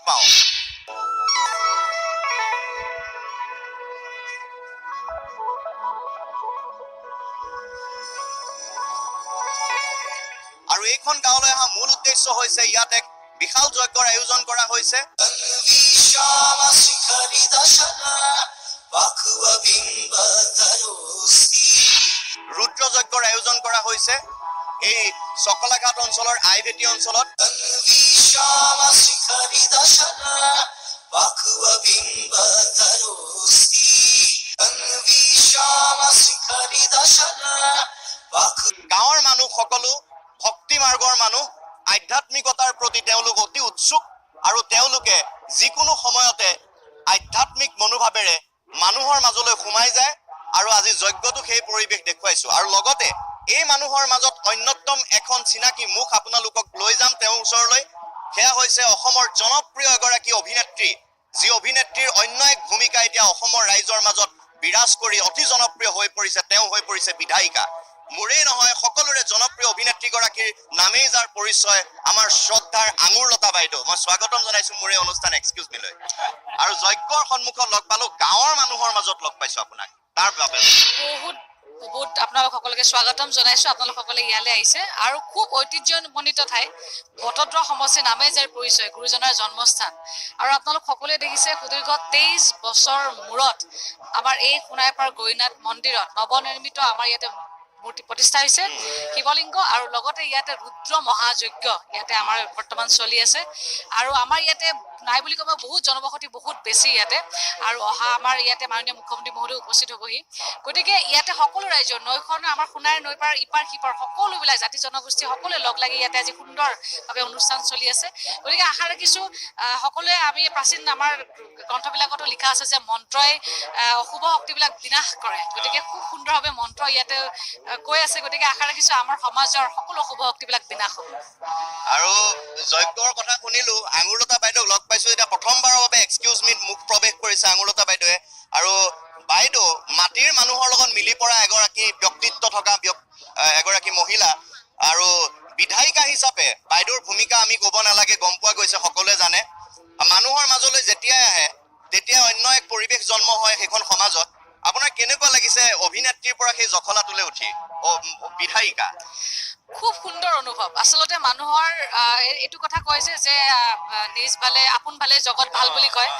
পাওঁ। আৰু এইখন গাঁৱলৈ অহা মূল উদ্দেশ্য হৈছে ইয়াত এক বিশাল যজ্ঞৰ আয়োজন কৰা হৈছে। ৰুদ্ৰ যজ্ঞৰ আয়োজন কৰা হৈছে এই চকলাঘাট অঞ্চলৰ আইভেটি অঞ্চলত। গাঁৱৰ মানুহ সকলো ভক্তি মাৰ্গৰ মানুহ, আধ্যাত্মিকতাৰ প্ৰতি তেওঁলোক অতি উৎসুক আৰু তেওঁলোকে যিকোনো সময়তে আধ্যাত্মিক মনোভাৱেৰে মানুহৰ মাজলৈ সোমাই যায় আৰু আজি যজ্ঞটো সেই পৰিৱেশ দেখুৱাইছো। আৰু লগতে এই মানুহৰ মাজত অন্যতম এখন চিনাকি মুখ আপোনালোকক লৈ যাম তেওঁৰ ওচৰলৈ। সেয়া হৈছে অসমৰ জনপ্ৰিয় এগৰাকী অভিনেত্ৰী, যি অভিনেত্ৰীৰ অন্য এক ভূমিকা এতিয়া অসমৰ ৰাইজৰ মাজত বিৰাজ কৰি অতি জনপ্ৰিয় হৈ পৰিছে। তেওঁ হৈ পৰিছে বিধায়িকা। মোৰেই নহয়, সকলোৰে জনপ্ৰিয় অভিনেত্ৰীগৰাকীৰ নামেই যাৰ পৰিচয় আমাৰ শ্ৰদ্ধাৰ আঙুৰলতা বাইদেউ। মই স্বাগতম জনাইছো মোৰ এই অনুষ্ঠান এক্সকিউজ মিলৈ। আৰু যজ্ঞৰ সন্মুখত লগ পালো, গাঁৱৰ মানুহৰ মাজত লগ পাইছো আপোনাক, তাৰ বাবে বহুত আপোনালোক সকলোকে স্বাগতম জনাইছো। আপোনালোক সকলে ইয়ালৈ আহিছে আৰু খুব ঐতিহ্যমণ্ডিত ঠাই বটদ্ৰ সমষ্টি নামেই যাৰ পৰিচয়, গুৰুজনাৰ জন্মস্থান। আৰু আপোনালোক সকলোৱে দেখিছে সুদীৰ্ঘ 23 বছৰ মূৰত আমাৰ এই সোণাইপাৰ গৌৰীনাথ মন্দিৰত নৱনিৰ্মিত আমাৰ ইয়াতে মূৰ্তি প্ৰতিষ্ঠা হৈছে, শিৱলিংগ, আৰু লগতে ইয়াতে ৰুদ্ৰ মহাযজ্ঞ ইয়াতে আমাৰ বৰ্তমান চলি আছে। আৰু আমাৰ ইয়াতে নাই বুলি ক'ব, বহুত জনবসতি বহুত বেছি ইয়াতে। আৰু অহা আমাৰ ইয়াতে মাননীয় মুখ্যমন্ত্ৰী মহোদয় উপস্থিত হ'বহি। গতিকে ইয়াতে সকলো ৰাইজৰ নৈখন আমাৰ সোণাইৰ নৈপাৰ ইপাৰ সিপাৰ সকলোবিলাক জাতি জনগোষ্ঠী সকলোৱে লগ লাগি ইয়াতে আজি সুন্দৰভাৱে অনুষ্ঠান চলি আছে। গতিকে আশা ৰাখিছো সকলোৱে, আমি প্ৰাচীন আমাৰ গ্ৰন্থবিলাকতো লিখা আছে যে মন্ত্ৰই অশুভ শক্তিবিলাক বিনাশ কৰে। গতিকে খুব সুন্দৰভাৱে মন্ত্ৰ ইয়াতে কৈ আছে। গতিকে আশা ৰাখিছো আমাৰ সমাজৰ সকলো অশুভ শক্তিবিলাক বিনাশ হ'ব। আৰু যজ্ঞৰ কথা শুনিলো, আঙুৰলতা বাইদেউক লগ পাইছো এতিয়া প্ৰথমবাৰৰ বাবে এক্সকিউজ মিত মুখ প্ৰৱেশ কৰিছে আঙুৰলতা বাইদেৱে। আৰু বাইদেউ মাটিৰ মানুহৰ লগত মিলি পৰা এগৰাকী ব্যক্তিত্ব থকা এগৰাকী মহিলা, আৰু বিধায়িকা হিচাপে বাইদেউৰ ভূমিকা আমি ক'ব নালাগে, গম পোৱা গৈছে, সকলোৱে জানে। মানুহৰ মাজলৈ যেতিয়াই আহে তেতিয়া অন্য এক পৰিৱেশ জন্ম হয় সেইখন সমাজত। আপোনাৰ কেনেকুৱা লাগিছে অভিনেত্ৰীৰ পৰা সেই জখলাটোলৈ উঠি বিধায়িকা? খুব সুন্দৰ অনুভৱ। আচলতে মানুহৰ এইটো কথা কয় যে নিজ ভালে আপোন ভালে জগত ভাল বুলি কয়।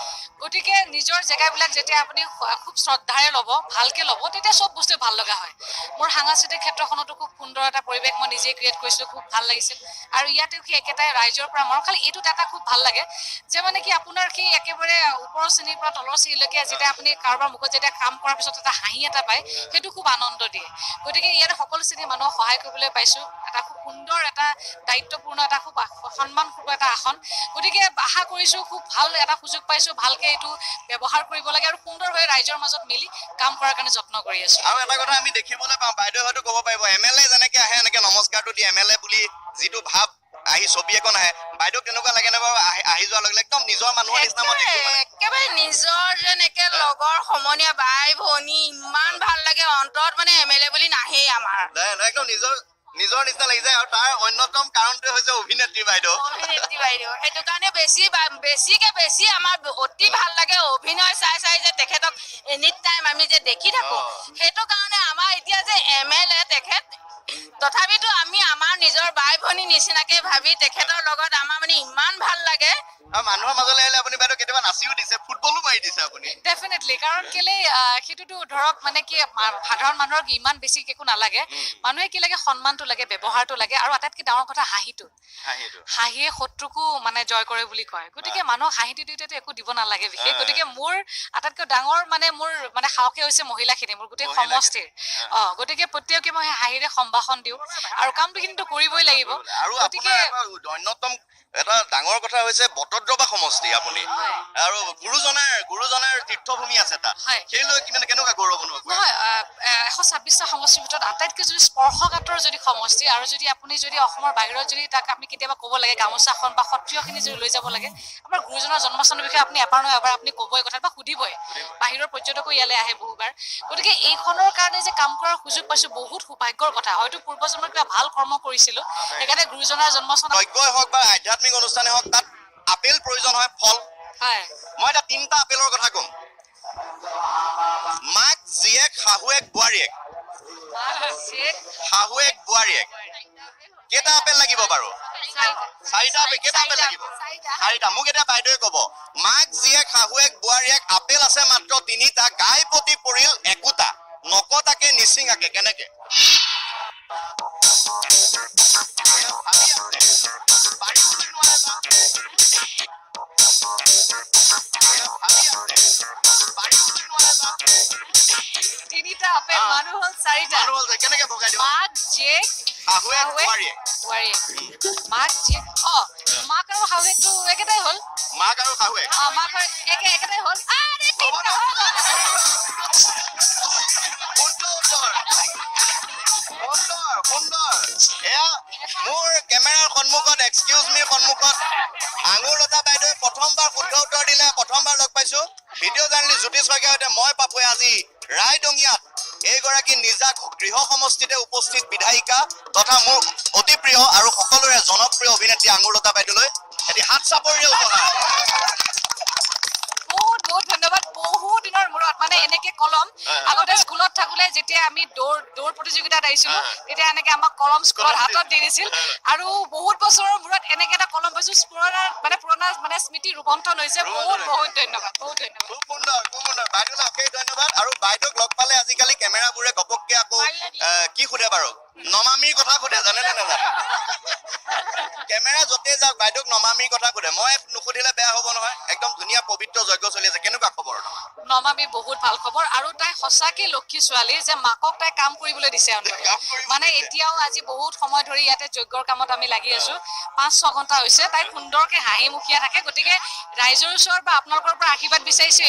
গতিকে নিজৰ জেগাবিলাক যেতিয়া আপুনি খুব শ্ৰদ্ধাৰে ল'ব, ভালকে ল'ব, তেতিয়া চব বস্তু ভাল লগা হয়। মোৰ সাংস্কৃতিক ক্ষেত্ৰখনতো খুব সুন্দৰ এটা পৰিৱেশ মই নিজে ক্ৰিয়েট কৰিছিলোঁ, খুব ভাল লাগিছিল। আৰু ইয়াতেও সেই একেটাই ৰাইজৰ পৰা মোৰ খালি এইটোত এটা খুব ভাল লাগে যে মানে কি আপোনাৰ সেই একেবাৰে ওপৰৰ শ্ৰেণীৰ পৰা তলৰ শ্ৰেণীলৈকে যেতিয়া আপুনি কাৰোবাৰ মুখত যেতিয়া কাম কৰাৰ পিছত এটা হাঁহি এটা পায়, সেইটো খুব আনন্দ দিয়ে। গতিকে ইয়াতে সকলো শ্ৰেণীৰ মানুহক সহায় কৰিবলৈ পাইছোঁ। এটা খুব সুন্দৰ, এটা দায়িত্বপূৰ্ণ, এটা খুব সন্মানপূৰ্ণ এটা আসন। গতিকে আশা কৰিছোঁ খুব ভাল এটা সুযোগ পাইছোঁ, ভালকে এইটো ব্যৱহাৰ কৰিব লাগে আৰু সুন্দৰভাৱে ৰাইজৰ মাজত মিলি কাম কৰাৰ কাৰণে যত্ন কৰি আছোঁ। আৰু এটা কথা আমি দেখিবলৈ পাওঁ, বাইদেউ হয়তো ক'ব পাৰিব, MLA যেনেকে আহে এনেকে নমস্কাৰটো দিয়ে, MLA বুলি যিটো ভাৱ আহি ছবি এখন আহে, বাইদেউ কেনেকুৱা লাগে নে বাৰু আহি যোৱাৰ লগে লগে একদম নিজৰ মানুহৰ নিচিনা মই দেখো? একেবাৰে নিজৰ যেন একে লগৰ সমনীয়া বাই ভনী, ইমান ভাল লাগে অন্তৰত। মানে MLA বুলি নাহেই আমাৰ, একদম নিজৰ নিচিনা লাগি যায়। আৰু তাৰ অন্যতম কাৰণটোৱে হৈছে অভিনেত্ৰী বাইদেউ। সেইটো কাৰণে বেছি আমাৰ অতি ভাল লাগে অভিনয় চাই যে তেখেতক এনি টাইম আমি যে দেখি থাকো। সেইটো কাৰণে আমাৰ এতিয়া যে MLA তেখেত, তথাপিতো আমি আমাৰ নিজৰ বাই ভনী নিচিনাকে ভাবি তেখেতৰ লগত আমাৰ মানে ইমান ভাল লাগে। আৰু মানুহৰ মাজলৈ আহিলে আপুনি বাইদেউ কেতিয়াবা নাচিও দিছে, ফুটবলো মাৰি দিছে আপুনি। ডেফিনেটলি, কাৰণ কেলে সেইটোতো ধৰক মানে কি সাধাৰণ মানুহৰ ইমান বেছি একো নালাগে। মানুহে কি লাগে, সন্মানটো লাগে, ব্যৱহাৰটো লাগে, আৰু আটাইতকৈ ডাঙৰ কথা হাঁহিটো। হাঁহিয়ে শত্ৰুকো মানে জয় কৰে বুলি কয়। গতিকে মানুহক হাঁহিটো দিওঁতেতো একো দিব নালাগে বিশেষ। গতিকে মোৰ আটাইতকৈ ডাঙৰ মোৰ সাহসে হৈছে মহিলাখিনি, মোৰ গোটেই সমষ্টিৰ। গতিকে প্ৰত্যেকে মই হাঁহিৰে সম্ভাষণ দিওঁ আৰু কামটো কিন্তু কৰিবই লাগিব। আৰু গতিকে অন্যতম এটা ডাঙৰ কথা হৈছে বটদ্ৰৱা সমষ্টি আপুনি, আৰু গুৰুজনাৰ তীৰ্থভূমি আছে তাত। সেই লৈ কেনেকুৱা গৌৰৱ অনুভৱ কৰে? নহয়, 126টা সমষ্টিৰ ভিতৰত আটাইতকৈ যদি স্পৰ্শকাতৰ যদি সমষ্টি, আৰু যদি আপুনি যদি অসমৰ বাহিৰত যদি তাক আপুনি কেতিয়াবা ক'ব লাগে, গামোচাখন বা সত্ৰিয়খিনি যদি লৈ যাব লাগে, আমাৰ গুৰুজনাৰ জন্মস্থানৰ বিষয়ে আপুনি এবাৰ নহয় এবাৰ আপুনি ক'বই কথা বা সুধিবই। বাহিৰৰ পৰ্যটকো ইয়ালৈ আহে বহুবাৰ। গতিকে এইখনৰ কাৰণে যে কাম কৰাৰ সুযোগ পাইছোঁ, বহুত সৌভাগ্যৰ কথা। হয়তো পূৰ্বজন্মৰ কিবা ভাল কৰ্ম কৰিছিলোঁ, সেইকাৰণে গুৰুজনাৰ জন্মস্থান যজ্ঞই হওক বা আধ্যাত্মিক অনুষ্ঠানে হওক, তাত আপেল প্ৰয়োজন হয়, ফল। হয় মই এটা 3টা আপেলৰ কথা ক'ম। মাক জীয়েক শাহুৱেক বোৱাৰীয়েক, শাহুৱেক বোৱাৰীয়েক কেইটা আপেল লাগিব বাৰু? 4টা আপেল। কেইটা আপেল লাগিব? 4টা। মোক এতিয়া বাইদেৱে ক'ব, মাক জীয়েক শাহুৱেক বোৱাৰীয়েক আপেল আছে মাত্ৰ 3টা, গাই প্ৰতি পৰিল 1টা, নকটাকে নিচিঙাকে, কেনেকে? ভাবি আছে, পাৰিবনে নোৱাৰে বা? ভাবি আছে, পাৰিবনে নোৱাৰে বা? 3টা আপেল, মানুহ হ'ল 4টা। মানুহ হ'ল যে, কেনেকে ভগাই দিব? মাক জীয়েক শাহুৱেক বোৱাৰীয়েক, বোৱাৰীয়েক, মাক জীয়েক, মাক আৰু শাহুৱেকটো একেটাই হ'ল। মাক আৰু শাহুৱেক। মাক আৰু একেটাই হ'ল। আৰে তিনিটা হ'ল। সুন্দৰ। এয়া মোৰ কেমেৰাৰ সন্মুখত, এক্সকিউজ মিৰ সন্মুখত আঙুৰলতা বাইদেৱে প্ৰথমবাৰ শুদ্ধ উত্তৰ দিলে। প্ৰথমবাৰ লগ পাইছো ভিডিঅ' জাৰ্নেলিষ্ট জ্যোতি শইকীয়াৰ সৈতে মই পাপুৱে। আজি ৰায়দঙিয়াত এইগৰাকী নিজা গৃহ সমষ্টিতে উপস্থিত বিধায়িকা তথা মোৰ অতি প্ৰিয় আৰু সকলোৰে জনপ্ৰিয় অভিনেত্ৰী আঙুৰলতা বাইদেউলৈ এটি হাত চাপৰিৰে উপহাৰ। বহুত বহুত ধন্যবাদ। বহুত দিনৰ মূৰত মানে এনেকে কলম, আগতে স্কুলত থাকোতে যেতিয়া আমি দৌৰ প্ৰতিযোগিতাত আহিছিলো তেতিয়া এনেকে আমাক কলম স্কুলত হাতত দি দিছিল, আৰু বহুত বছৰৰ মূৰত এনেকে এটা কলম পাইছো। পুৰণা মানে স্মৃতি ৰোমন্থন হৈছে। বহুত বহুত ধন্যবাদ, বহুত ধন্যবাদ। খুব সুন্দৰ, খুব সুন্দৰ। বাইদেউলৈ অশেষ ধন্যবাদ। আৰু বাইদেউক লগ পালে আজিকালি কেমেৰাবোৰে ঘপককে আকৌ কি সোধে বাৰু? নমামিৰ কথা সোধে, জানে নে নাজানে? কেমেৰা য'তে যাওক বাইদেউক নমামিৰ কথা সোধে। মই নুসুধিলে বেয়া হ'ব নহয়। একদম ধুনীয়া পবিত্ৰ যজ্ঞ চলি আছে। কেনেকুৱা খবৰ? নমামি বহুত ভাল খবৰ, আৰু তাই সঁচাকে লক্ষী ছোৱালী যে মাকক তাই কাম কৰিবলৈ দিছে। মানে এতিয়াও আজি বহুত সময় ধৰি ইয়াতে যজ্ঞৰ কামত আমি লাগি আছো। 5-6 ঘণ্টা হৈছে। তাই সুন্দৰকে হাঁহি মুখীয়া থাকে। গতিকে ৰাইজৰ ওচৰত বা আপোনালোকৰ পৰা আশীৰ্বাদ বিচাৰিছো।